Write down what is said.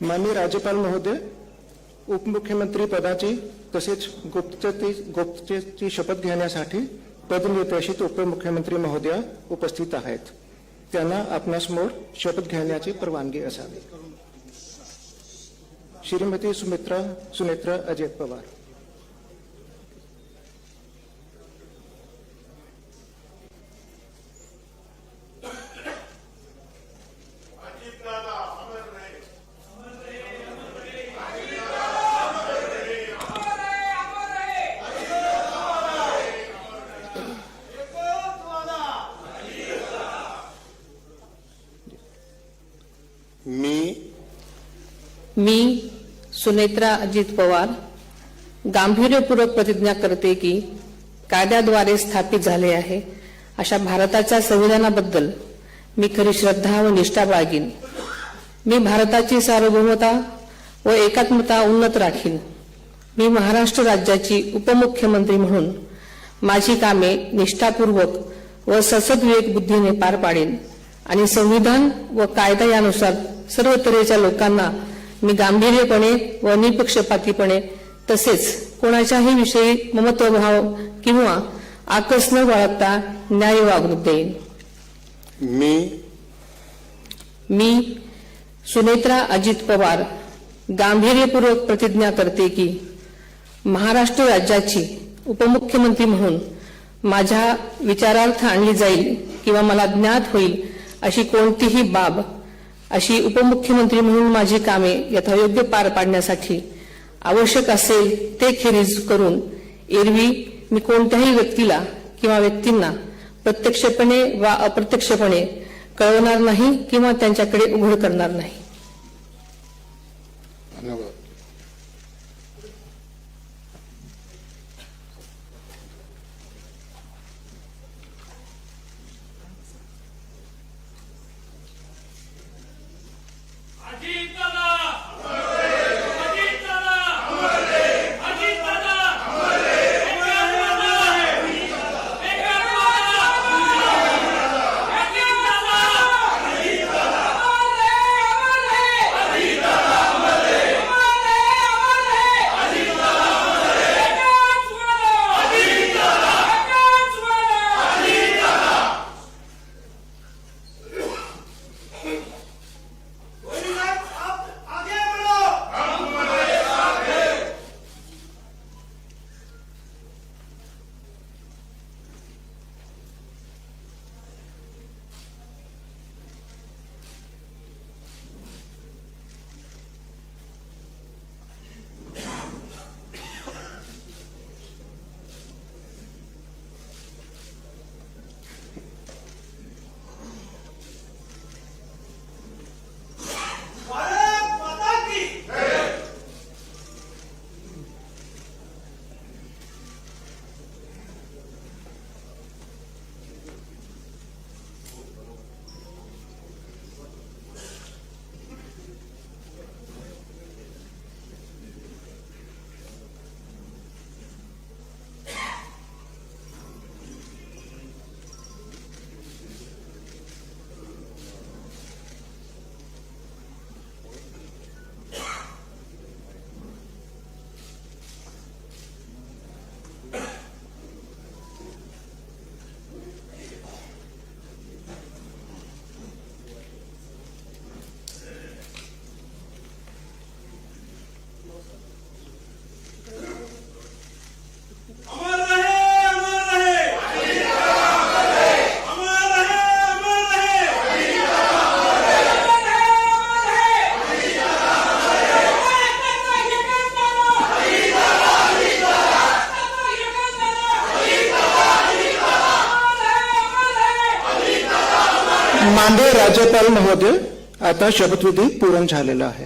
माननीय राज्यपाल महोदय, उपमुख्यमंत्री पदाची तसेच गुप्ततेची शपथ घेण्यासाठी पदनिर्देशित उपमुख्यमंत्री महोदया उपस्थित आहेत. त्यांना आपणासमोर शपथ घेण्याची परवानगी असावी. श्रीमती सुनेत्रा अजित पवार. मी सुनेत्रा अजित पवार गांभीर्यपूर्वक प्रतिज्ञा करते की कायद्याद्वारे स्थापित झाले आहे अशा भारताच्या संविधानाबद्दल मी खरी श्रद्धा व निष्ठा बाळगीन. मी भारताची सार्वभौमता व एकात्मता उन्नत राखीन. मी महाराष्ट्र राज्याची उपमुख्यमंत्री म्हणून माझी कामे निष्ठापूर्वक व सद्विवेक बुद्धीने पार पाडेन आणि संविधान व कायदा यानुसार सर्व तऱ्हेच्या लोकांना मी गांभीर्यपणे व निपक्षपातीपणे तसेच कोणाच्याही विषयी ममत्वभाव किंवा आकस न बाळगता न्याय वागणूक देईन. मी सुनेत्रा अजित पवार गांभीर्यपूर्वक प्रतिज्ञा करते की महाराष्ट्र राज्याची उपमुख्यमंत्री म्हणून माझ्या विचारार्थ आणली जाईल किंवा मला ज्ञात होईल अशी कोणतीही बाब अशी उपमुख्यमंत्री म्हणून माझी कामे यथायोग्य पार पाडण्यासाठी आवश्यक असेल ते खेरीज करून एरवी मी कोणत्याही व्यक्तीला किंवा व्यक्तींना प्रत्यक्षपणे वा अप्रत्यक्षपणे कळवणार नाही किंवा त्यांच्याकडे उघड करणार नाही. माननीय राज्यपाल महोदय, आता शपथविधी पूर्ण झालेला आहे.